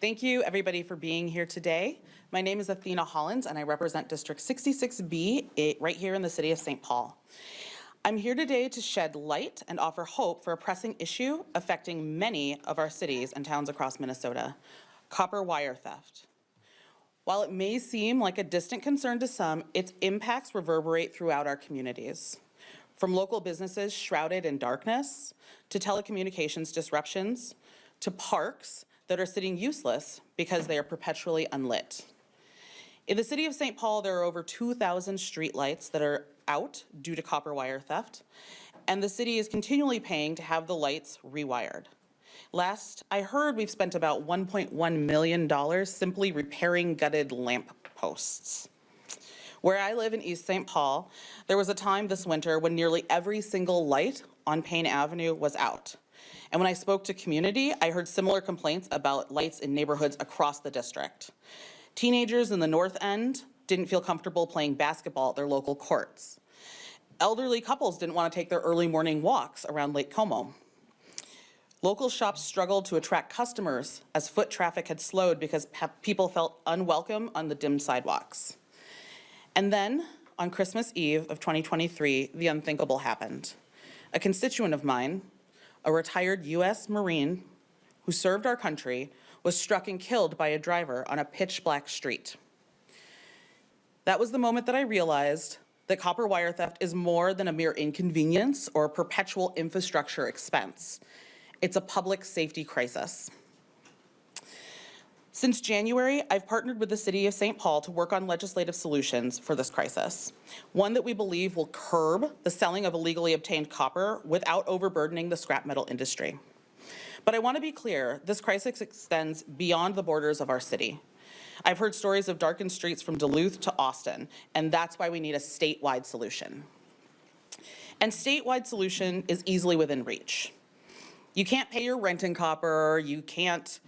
Thank you, everybody, for being here today. My name is Athena Hollins, and I represent District 66B right here in the city of St. Paul. I'm here today to shed light and offer hope for a pressing issue affecting many of our cities and towns across Minnesota: copper wire theft. While it may seem like a distant concern to some, its impacts reverberate throughout our communities. From local businesses shrouded in darkness, to telecommunications disruptions, to parks that are sitting useless because they are perpetually unlit. In the city of St. Paul, there are over 2,000 streetlights that are out due to copper wire theft, and the city is continually paying to have the lights rewired. Last I heard, we've spent about $1.1 million simply repairing gutted lamp posts. Where I live in East St. Paul, there was a time this winter when nearly every single light on Payne Avenue was out. And when I spoke to community, I heard similar complaints about lights in neighborhoods across the district. Teenagers in the North End didn't feel comfortable playing basketball at their local courts. Elderly couples didn't want to take their early morning walks around Lake Como. Local shops struggled to attract customers as foot traffic had slowed because people felt unwelcome on the dim sidewalks. And then, on Christmas Eve of 2023, the unthinkable happened. A constituent of mine, a retired U.S. Marine who served our country, was struck and killed by a driver on a pitch-black street. That was the moment that I realized that copper wire theft is more than a mere inconvenience or a perpetual infrastructure expense. It's a public safety crisis. Since January, I've partnered with the City of St. Paul to work on legislative solutions for this crisis, one that we believe will curb the selling of illegally obtained copper without overburdening the scrap metal industry. But I want to be clear, this crisis extends beyond the borders of our city. I've heard stories of darkened streets from Duluth to Austin, and that's why we need a statewide solution. And statewide solution is easily within reach. You can't pay your rent in copper, you can't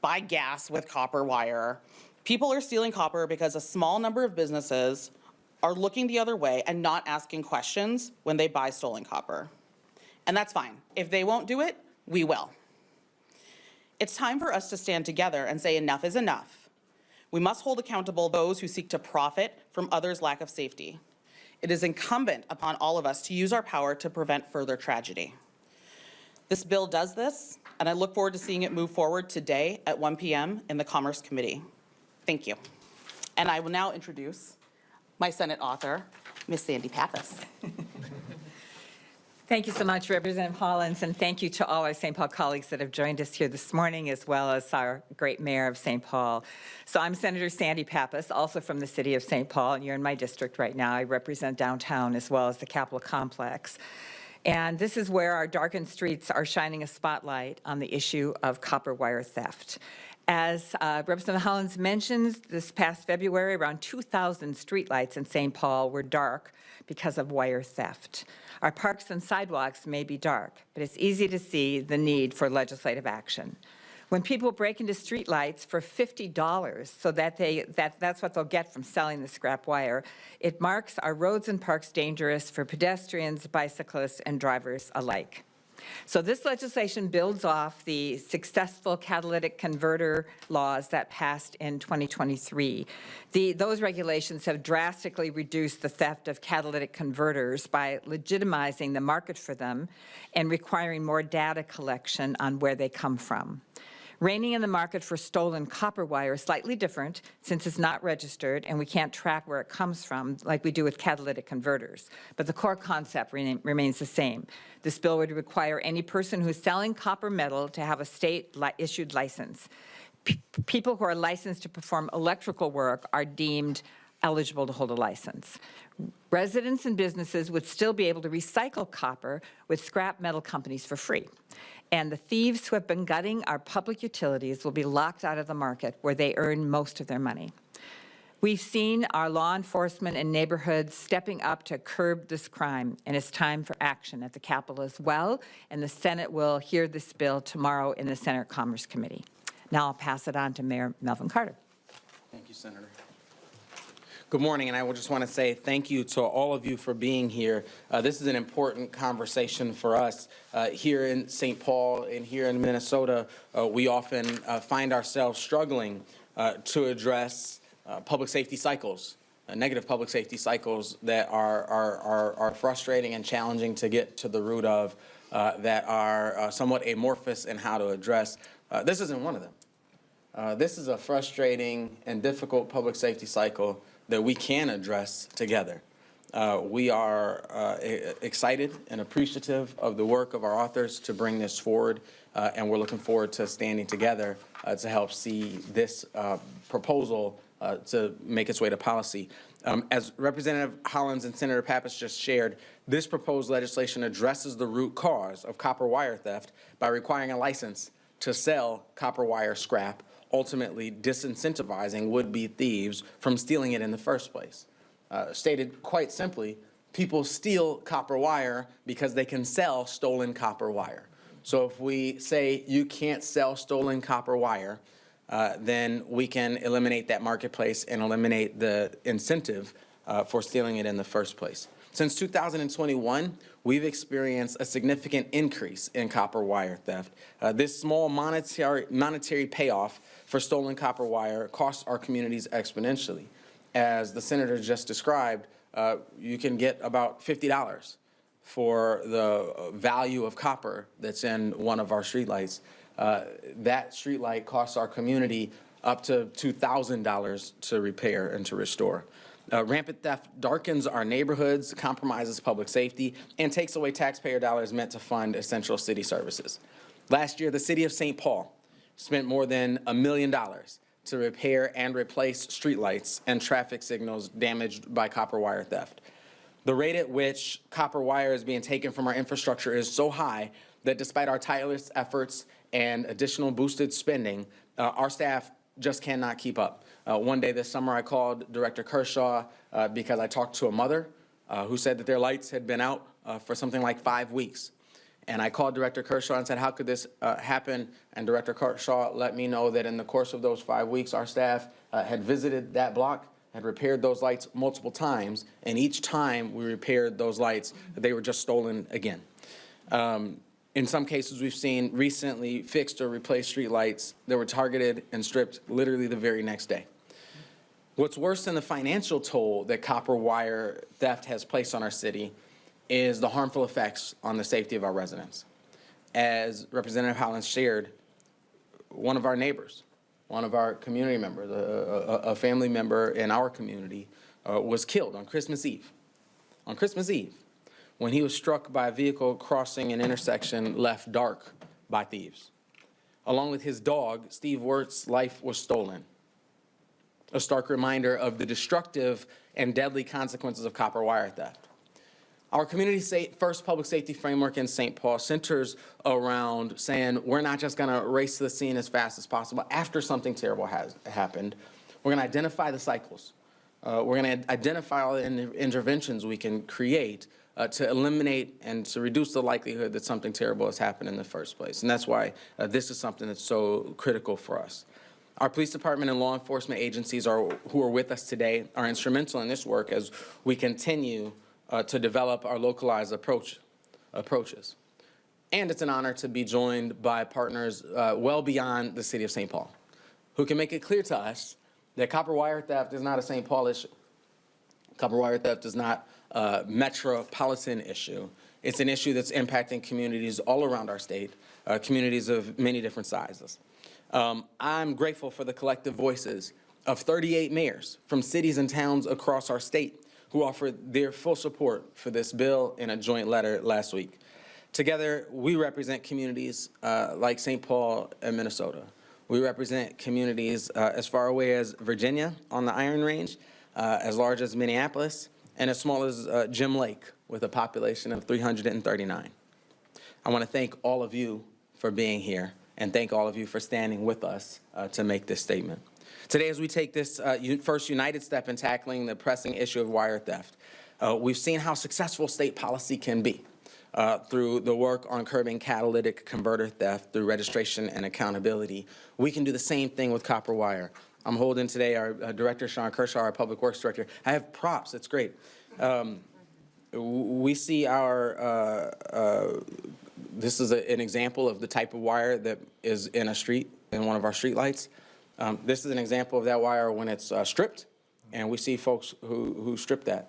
buy gas with copper wire. People are stealing copper because a small number of businesses are looking the other way and not asking questions when they buy stolen copper. And that's fine. If they won't do it, we will. It's time for us to stand together and say enough is enough. We must hold accountable those who seek to profit from others' lack of safety. It is incumbent upon all of us to use our power to prevent further tragedy. This bill does this, and I look forward to seeing it move forward today at 1 p.m. in the Commerce Committee. Thank you. And I will now introduce my Senate author, Ms. Sandy Pappas. Thank you so much, Representative Hollins, and thank you to all our St. Paul colleagues that have joined us here this morning, as well as our great mayor of St. Paul. So I'm Senator Sandy Pappas, also from the city of St. Paul, and you're in my district right now. I represent downtown as well as the Capitol complex. And this is where our darkened streets are shining a spotlight on the issue of copper wire theft. As Representative Hollins mentioned, this past February, around 2,000 streetlights in St. Paul were dark because of wire theft. Our parks and sidewalks may be dark, but it's easy to see the need for legislative action. When people break into streetlights for $50 so that's what they'll get from selling the scrap wire, it marks our roads and parks dangerous for pedestrians, bicyclists, and drivers alike. So this legislation builds off the successful catalytic converter laws that passed in 2023. Those regulations have drastically reduced the theft of catalytic converters by legitimizing the market for them and requiring more data collection on where they come from. Reining in the market for stolen copper wire is slightly different since it's not registered and we can't track where it comes from like we do with catalytic converters. But the core concept remains the same. This bill would require any person who's selling copper metal to have a state-issued license. People who are licensed to perform electrical work are deemed eligible to hold a license. Residents and businesses would still be able to recycle copper with scrap metal companies for free. And the thieves who have been gutting our public utilities will be locked out of the market where they earn most of their money. We've seen our law enforcement and neighborhoods stepping up to curb this crime, and it's time for action at the Capitol as well, and the Senate will hear this bill tomorrow in the Senate Commerce Committee. Now I'll pass it on to Mayor Melvin Carter. Thank you, Senator. Good morning, and I just want to say thank you to all of you for being here. This is an important conversation for us. Here in St. Paul and here in Minnesota, we often find ourselves struggling to address public safety cycles, negative public safety cycles that are frustrating and challenging to get to the root of, that are somewhat amorphous in how to address. This isn't one of them. This is a frustrating and difficult public safety cycle that we can address together. We are excited and appreciative of the work of our authors to bring this forward, and we're looking forward to standing together to help see this proposal to make its way to policy. As Representative Hollins and Senator Pappas just shared, this proposed legislation addresses the root cause of copper wire theft by requiring a license to sell copper wire scrap, ultimately disincentivizing would-be thieves from stealing it in the first place. Stated quite simply, people steal copper wire because they can sell stolen copper wire. So if we say you can't sell stolen copper wire, then we can eliminate that marketplace and eliminate the incentive for stealing it in the first place. Since 2021, we've experienced a significant increase in copper wire theft. This small monetary payoff for stolen copper wire costs our communities exponentially. As the senator just described, you can get about $50 for the value of copper that's in one of our streetlights. That streetlight costs our community up to $2,000 to repair and to restore. Rampant theft darkens our neighborhoods, compromises public safety, and takes away taxpayer dollars meant to fund essential city services. Last year, the city of St. Paul spent more than $1 million to repair and replace streetlights and traffic signals damaged by copper wire theft. The rate at which copper wire is being taken from our infrastructure is so high that despite our tireless efforts and additional boosted spending, our staff just cannot keep up. One day this summer, I called Director Kershaw because I talked to a mother who said that their lights had been out for something like 5 weeks. And I called Director Kershaw and said, how could this happen? And Director Kershaw let me know that in the course of those 5 weeks, our staff had visited that block, had repaired those lights multiple times, and each time we repaired those lights, they were just stolen again. In some cases, we've seen recently fixed or replaced street lights that were targeted and stripped literally the very next day. What's worse than the financial toll that copper wire theft has placed on our city is the harmful effects on the safety of our residents. As Representative Hollins shared, one of our neighbors, one of our community members, a family member in our community was killed on Christmas Eve. On Christmas Eve, when he was struck by a vehicle crossing an intersection left dark by thieves. Along with his dog, Steve Wirt's life was stolen. A stark reminder of the destructive and deadly consequences of copper wire theft. Our community first public safety framework in St. Paul centers around saying we're not just going to race to the scene as fast as possible after something terrible has happened. We're going to identify the cycles. We're going to identify all the interventions we can create to eliminate and to reduce the likelihood that something terrible has happened in the first place. And that's why this is something that's so critical for us. Our police department and law enforcement agencies who are with us today are instrumental in this work as we continue to develop our localized approaches. And it's an honor to be joined by partners well beyond the city of St. Paul, who can make it clear to us that copper wire theft is not a St. Paul issue. Copper wire theft is not a metropolitan issue. It's an issue that's impacting communities all around our state, communities of many different sizes. I'm grateful for the collective voices of 38 mayors from cities and towns across our state who offered their full support for this bill in a joint letter last week. Together, we represent communities like St. Paul and Minnesota. We represent communities as far away as Virginia on the Iron Range, as large as Minneapolis, and as small as Jim Lake with a population of 339. I want to thank all of you for being here and thank all of you for standing with us to make this statement. Today, as we take this first united step in tackling the pressing issue of wire theft, we've seen how successful state policy can be through the work on curbing catalytic converter theft through registration and accountability. We can do the same thing with copper wire. I'm holding today our Director, Sean Kershaw, our Public Works Director. I have props. It's great. We see this is an example of the type of wire that is in a street, in one of our street lights. This is an example of that wire when it's stripped, and we see folks who strip that.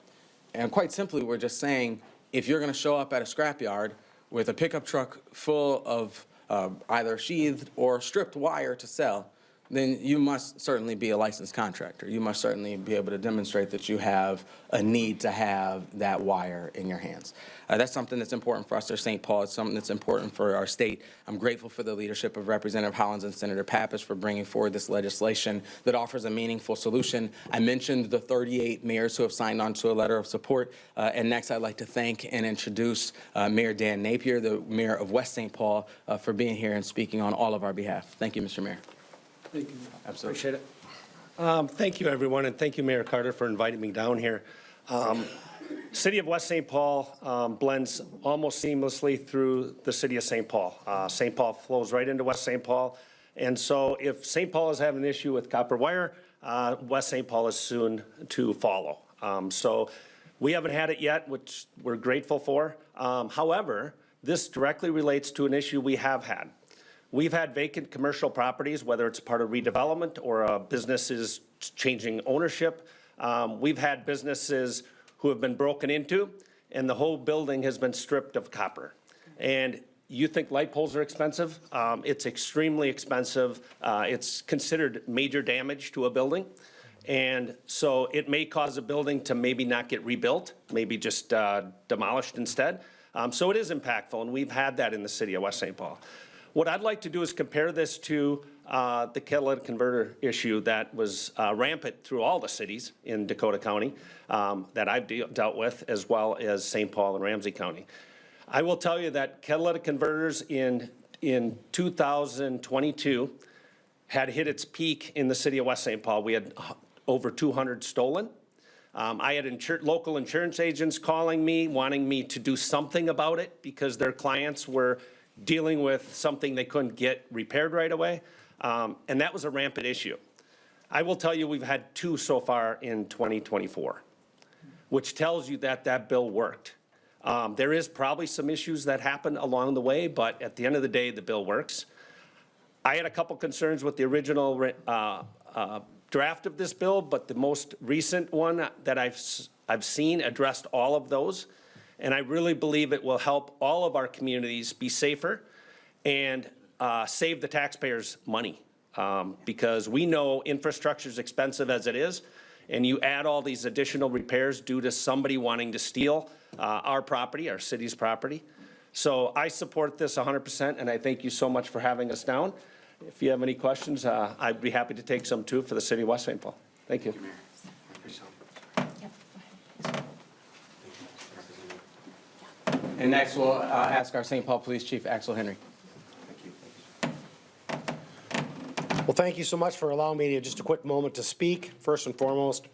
And quite simply, we're just saying, if you're going to show up at a scrapyard with a pickup truck full of either sheathed or stripped wire to sell, then you must certainly be a licensed contractor. You must certainly be able to demonstrate that you have a need to have that wire in your hands. That's something that's important for us at St. Paul. It's something that's important for our state. I'm grateful for the leadership of Representative Hollins and Senator Pappas for bringing forward this legislation that offers a meaningful solution. I mentioned the 38 mayors who have signed on to a letter of support. And next, I'd like to thank and introduce Mayor Dan Napier, the mayor of West St. Paul, for being here and speaking on all of our behalf. Thank you, Mr. Mayor. Thank you. Absolutely. Appreciate it. Thank you, everyone, and thank you, Mayor Carter, for inviting me down here. City of West St. Paul blends almost seamlessly through the city of St. Paul. St. Paul flows right into West St. Paul, and so if St. Paul is having an issue with copper wire, West St. Paul is soon to follow. So we haven't had it yet, which we're grateful for. However, this directly relates to an issue we have had. We've had vacant commercial properties, whether it's part of redevelopment or a business is changing ownership. We've had businesses who have been broken into, and the whole building has been stripped of copper. And you think light poles are expensive? It's extremely expensive. It's considered major damage to a building. And so it may cause a building to maybe not get rebuilt, maybe just demolished instead. So it is impactful, and we've had that in the city of West St. Paul. What I'd like to do is compare this to the catalytic converter issue that was rampant through all the cities in Dakota County that I've dealt with, as well as St. Paul and Ramsey County. I will tell you that catalytic converters in 2022 had hit its peak in the city of West St. Paul. We had over 200 stolen. I had local insurance agents calling me, wanting me to do something about it because their clients were dealing with something they couldn't get repaired right away. And that was a rampant issue. I will tell you we've had 2 so far in 2024, which tells you that that bill worked. There is probably some issues that happen along the way, but at the end of the day, the bill works. I had a couple concerns with the original draft of this bill, but the most recent one that I've seen addressed all of those. And I really believe it will help all of our communities be safer and save the taxpayers money. Because we know infrastructure is expensive as it is, and you add all these additional repairs due to somebody wanting to steal our property, our city's property. So I support this 100%, and I thank you so much for having us down. If you have any questions, I'd be happy to take some too for the city of West St. Paul. Thank you. And next, we'll ask our St. Paul Police Chief, Axel Henry. Well, thank you so much for allowing me just a quick moment to speak. First and foremost,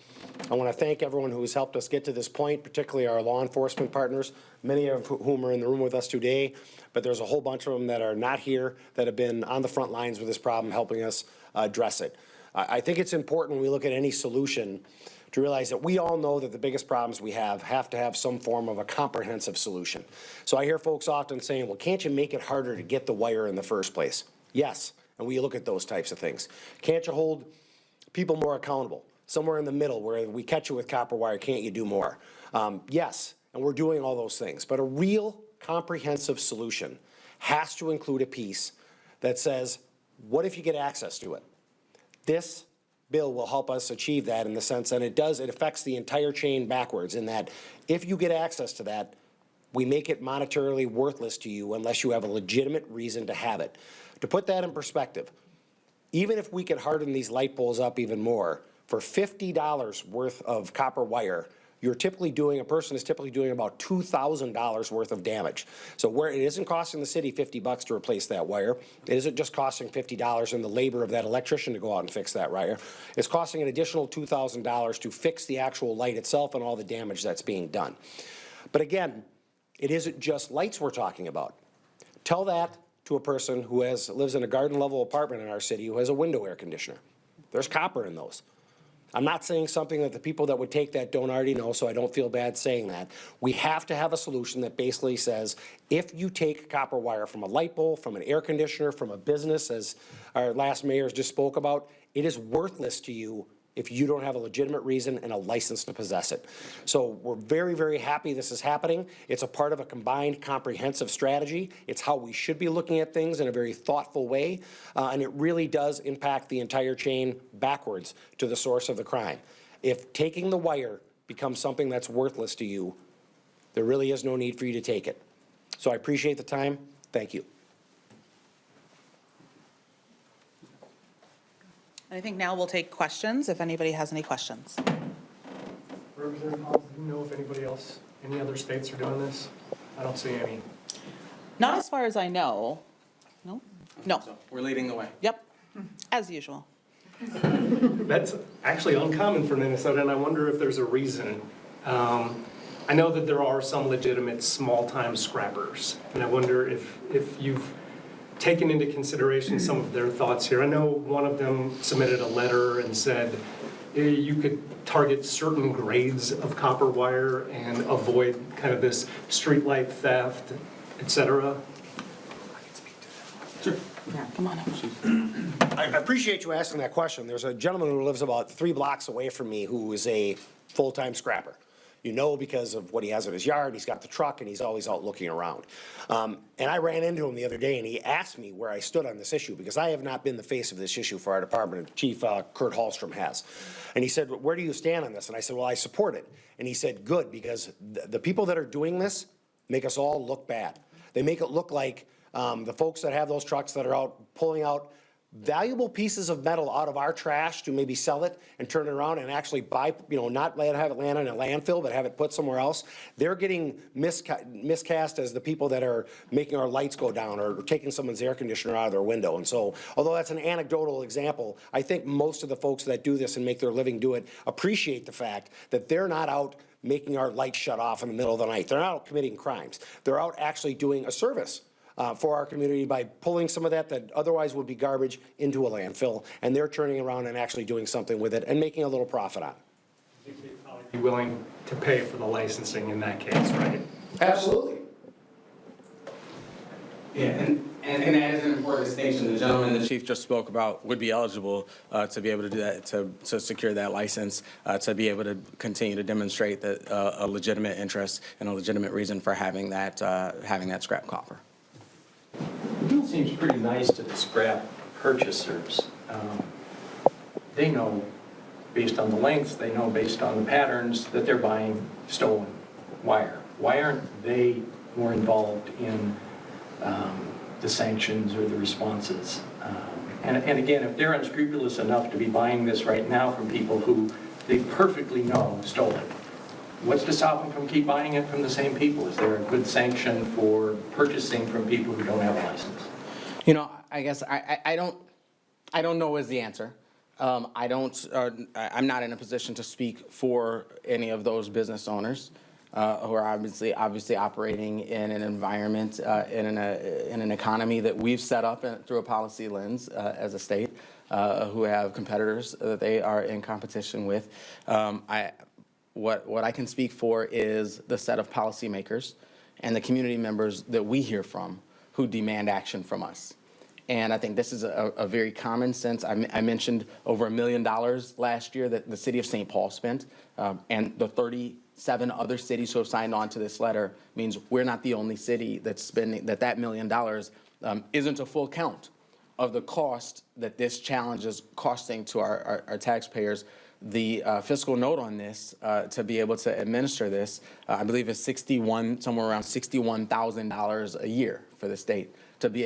I want to thank everyone who has helped us get to this point, particularly our law enforcement partners, many of whom are in the room with us today, but there's a whole bunch of them that are not here that have been on the front lines with this problem, helping us address it. I think it's important when we look at any solution to realize that we all know that the biggest problems we have to have some form of a comprehensive solution. So I hear folks often saying, well, can't you make it harder to get the wire in the first place? Yes, and we look at those types of things. Can't you hold people more accountable? Somewhere in the middle where we catch you with copper wire, can't you do more? Yes, and we're doing all those things. But a real comprehensive solution has to include a piece that says, what if you get access to it? This bill will help us achieve that in the sense that it affects the entire chain backwards in that if you get access to that, we make it monetarily worthless to you unless you have a legitimate reason to have it. To put that in perspective, even if we could harden these light poles up even more, for $50 worth of copper wire, a person is typically doing about $2,000 worth of damage. So where it isn't costing the city $50 to replace that wire, it isn't just costing $50 in the labor of that electrician to go out and fix that wire. It's costing an additional $2,000 to fix the actual light itself and all the damage that's being done. But again, it isn't just lights we're talking about. Tell that to a person who lives in a garden level apartment in our city who has a window air conditioner. There's copper in those. I'm not saying something that the people that would take that don't already know, so I don't feel bad saying that. We have to have a solution that basically says, if you take copper wire from a light bulb, from an air conditioner, from a business, as our last mayor just spoke about, it is worthless to you if you don't have a legitimate reason and a license to possess it. So we're very, very happy this is happening. It's a part of a combined comprehensive strategy. It's how we should be looking at things in a very thoughtful way, and it really does impact the entire chain backwards to the source of the crime. If taking the wire becomes something that's worthless to you, there really is no need for you to take it. So I appreciate the time. Thank you. I think now we'll take questions, if anybody has any questions. Representative Hall, do you know if anybody else, any other states are doing this? I don't see any. Not as far as I know. No? No. So we're leading the way. Yep, as usual. That's actually uncommon for Minnesota, and I wonder if there's a reason. I know that there are some legitimate small-time scrappers, and I wonder if you've taken into consideration some of their thoughts here. I know one of them submitted a letter and said you could target certain grades of copper wire and avoid kind of this streetlight theft, et cetera. Yeah, come on up. I appreciate you asking that question. There's a gentleman who lives about 3 blocks away from me who is a full-time scrapper. You know, because of what he has in his yard, he's got the truck, and he's always out looking around. And I ran into him the other day, and he asked me where I stood on this issue, because I have not been the face of this issue for our department. Chief Kurt Hallstrom has. And he said, where do you stand on this? And I said, well, I support it. And he said, good, because the people that are doing this make us all look bad. They make it look like the folks that have those trucks that are out pulling out valuable pieces of metal out of our trash to maybe sell it and turn it around and actually buy, not have it land in a landfill, but have it put somewhere else. They're getting miscast as the people that are making our lights go down or taking someone's air conditioner out of their window. And so, although that's an anecdotal example, I think most of the folks that do this and make their living do it appreciate the fact that they're not out making our lights shut off in the middle of the night. They're not out committing crimes. They're out actually doing a service for our community by pulling some of that otherwise would be garbage into a landfill, and they're turning around and actually doing something with it and making a little profit on it. Be willing to pay for the licensing in that case, right? Absolutely. Yeah, and that is an important distinction. The gentleman the chief just spoke about would be eligible to be able to do that, to secure that license, to be able to continue to demonstrate that a legitimate interest and a legitimate reason for having that scrap copper. The bill seems pretty nice to the scrap purchasers. They know, based on the lengths, they know based on the patterns, that they're buying stolen wire. Why aren't they more involved in the sanctions or the responses? And again, if they're unscrupulous enough to be buying this right now from people who they perfectly know stole it, what's to stop them from keep buying it from the same people? Is there a good sanction for purchasing from people who don't have a license? I guess I don't know is the answer. I'm not in a position to speak for any of those business owners who are obviously operating in an environment, in an economy that we've set up through a policy lens as a state, who have competitors that they are in competition with. What I can speak for is the set of policymakers and the community members that we hear from who demand action from us. And I think this is a very common sense. I mentioned over $1 million last year that the city of St. Paul spent, and the 37 other cities who have signed on to this letter means we're not the only city that's spending, that $1 million isn't a full count of the cost that this challenge is costing to our taxpayers. The fiscal note on this, to be able to administer this, I believe is somewhere around $61,000 a year for the state. To be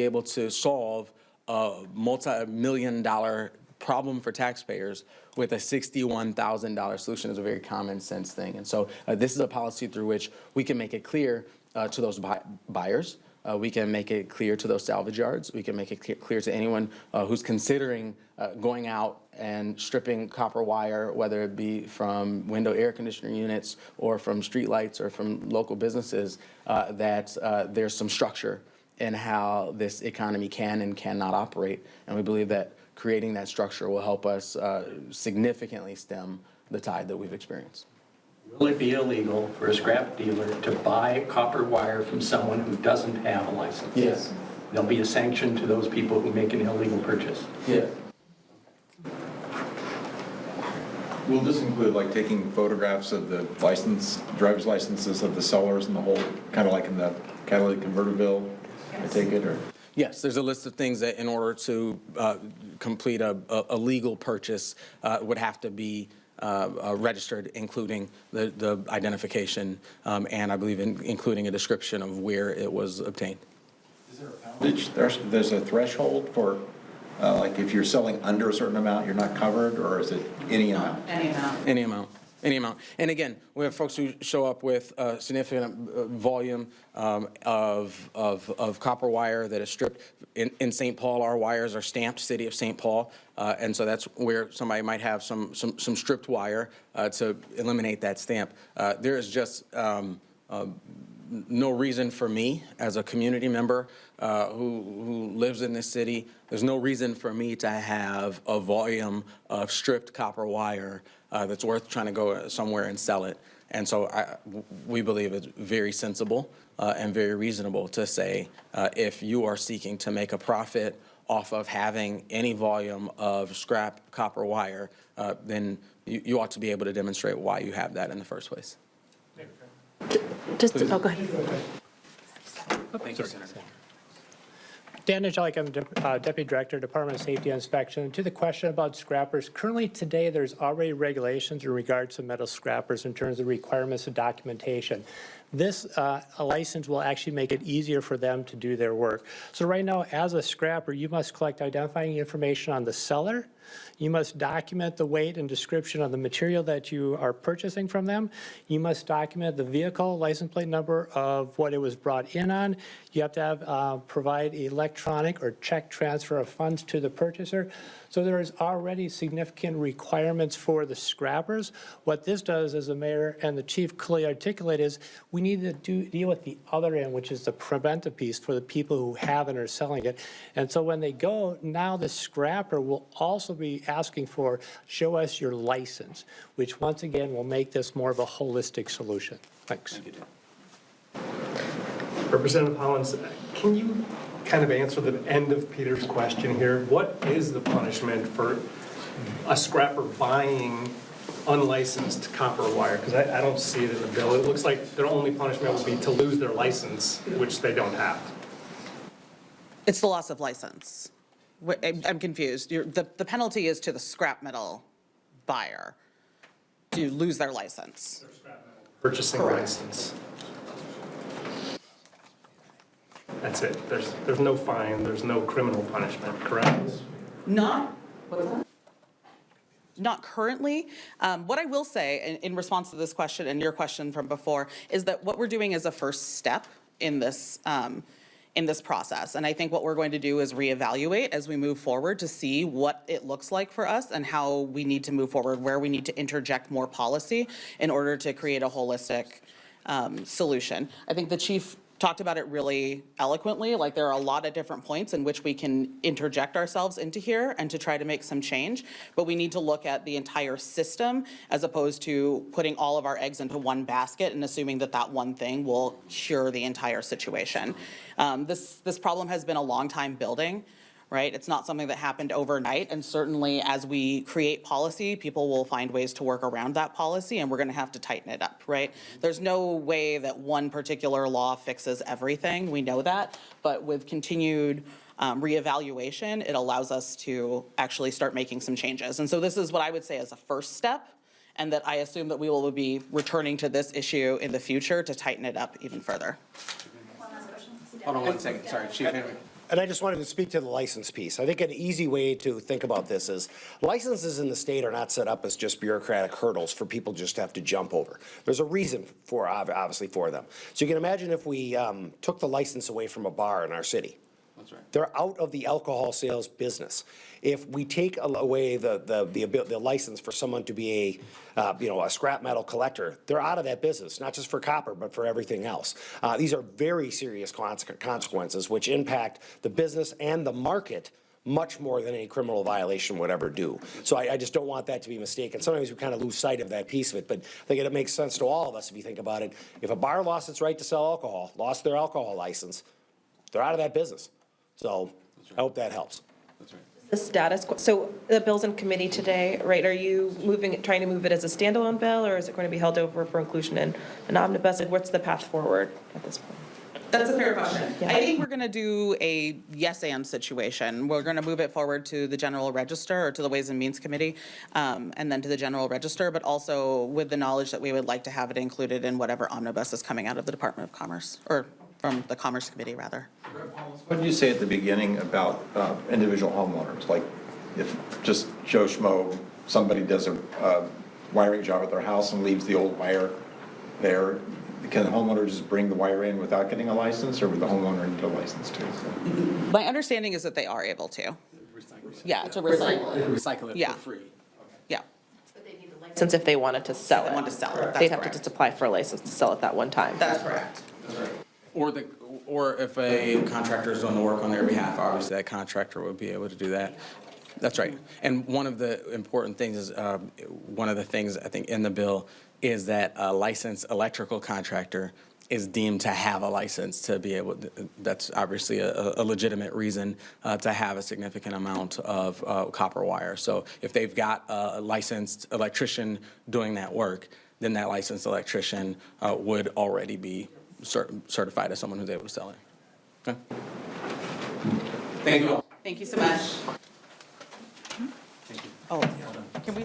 able to solve a multi-million-dollar problem for taxpayers with a $61,000 solution is a very common sense thing. And so this is a policy through which we can make it clear to those buyers. We can make it clear to those salvage yards. We can make it clear to anyone who's considering going out and stripping copper wire, whether it be from window air conditioner units or from streetlights or from local businesses, that there's some structure in how this economy can and cannot operate. And we believe that creating that structure will help us significantly stem the tide that we've experienced. Will it be illegal for a scrap dealer to buy copper wire from someone who doesn't have a license? Yes. There'll be a sanction to those people who make an illegal purchase. Yeah. Will this include like taking photographs of the driver's licenses of the sellers and the whole, kind of like in the catalytic converter bill, I take it, or? Yes, there's a list of things that in order to complete a legal purchase would have to be registered, including the identification and I believe including a description of where it was obtained. There's a threshold for, like if you're selling under a certain amount, you're not covered, or is it any amount? Any amount. Any amount. Any amount. And again, we have folks who show up with a significant volume of copper wire that is stripped. In St. Paul, our wires are stamped City of St. Paul, and so that's where somebody might have some stripped wire to eliminate that stamp. There is just no reason for me as a community member who lives in this city, there's no reason for me to have a volume of stripped copper wire that's worth trying to go somewhere and sell it. And so we believe it's very sensible and very reasonable to say if you are seeking to make a profit off of having any volume of scrap copper wire, then you ought to be able to demonstrate why you have that in the first place. Oh, go ahead. Thank you, Senator. Dan Angelic, I'm Deputy Director, Department of Safety and Inspection. To the question about scrappers, currently today there's already regulations in regards to metal scrappers in terms of requirements of documentation. This a license will actually make it easier for them to do their work. So right now, as a scrapper, you must collect identifying information on the seller. You must document the weight and description of the material that you are purchasing from them. You must document the vehicle license plate number of what it was brought in on. You have to have provide electronic or check transfer of funds to the purchaser. So there is already significant requirements for the scrappers. What this does, as the mayor and the chief clearly articulate, is we need to deal with the other end, which is the preventive piece for the people who have and are selling it. And so when they go, now the scrapper will also be asking for, show us your license, which once again will make this more of a holistic solution. Thanks. Thank you, Dan. Representative Hollins, can you kind of answer the end of Peter's question here? What is the punishment for a scrapper buying unlicensed copper wire? Because I don't see it in the bill. It looks like their only punishment would be to lose their license, which they don't have. It's the loss of license. I'm confused. The penalty is to the scrap metal buyer to lose their license. Purchasing Correct. license. That's it. There's no fine, there's no criminal punishment, correct? Not currently. What I will say in response to this question and your question from before is that what we're doing is a first step in this process. And I think what we're going to do is reevaluate as we move forward to see what it looks like for us and how we need to move forward, where we need to interject more policy in order to create a holistic solution. I think the chief talked about it really eloquently. Like, there are a lot of different points in which we can interject ourselves into here and to try to make some change, but we need to look at the entire system as opposed to putting all of our eggs into one basket and assuming that that one thing will cure the entire situation. This problem has been a long time building, right? It's not something that happened overnight, and certainly as we create policy, people will find ways to work around that policy, and we're going to have to tighten it up, right? There's no way that one particular law fixes everything, we know that, but with continued reevaluation, it allows us to actually start making some changes. And so this is what I would say is a first step, and that I assume that we will be returning to this issue in the future to tighten it up even further. Hold on one second. Sorry, Chief Henry. And I just wanted to speak to the license piece. I think an easy way to think about this is licenses in the state are not set up as just bureaucratic hurdles for people just to have to jump over. There's a reason for, obviously, for them. So you can imagine if we took the license away from a bar in our city. That's right. They're out of the alcohol sales business. If we take away the license for someone to be a scrap metal collector, they're out of that business, not just for copper, but for everything else. These are very serious consequences which impact the business and the market much more than any criminal violation would ever do. So I just don't want that to be mistaken. Sometimes we kind of lose sight of that piece of it, but I think it makes sense to all of us if you think about it. If a bar lost its right to sell alcohol, lost their alcohol license, they're out of that business. So I hope that helps. The status quo, so the bill's in committee today, right? Are you trying to move it as a standalone bill, or is it going to be held over for inclusion in an omnibus? Like, what's the path forward at this point? That's a fair question. Yeah. I think we're going to do a yes-and situation. We're going to move it forward to the General Register or to the Ways and Means Committee, and then to the General Register, but also with the knowledge that we would like to have it included in whatever omnibus is coming out of the Department of Commerce, or from the Commerce Committee, rather. What did you say at the beginning about individual homeowners? Like if just Joe Schmo, somebody does a wiring job at their house and leaves the old wire there, can the homeowner just bring the wire in without getting a license, or would the homeowner need a license too? My understanding is that they are able to. Yeah, to recycle it. Recycle it Yeah. for free. Yeah. Since if they wanted to sell it. They want to sell it, that's They'd have to correct. just apply for a license to sell it that one time. That's correct. Or if a contractor is doing the work on their behalf, obviously that contractor would be able to do that. That's right. And one of the important things is, one of the things I think in the bill is that a licensed electrical contractor is deemed to have a license to be able, that's obviously a legitimate reason to have a significant amount of copper wire. So if they've got a licensed electrician doing that work, then that licensed electrician would already be certified as someone who's able to sell it. Okay? Thank you all. Thank you so much. Oh, can we?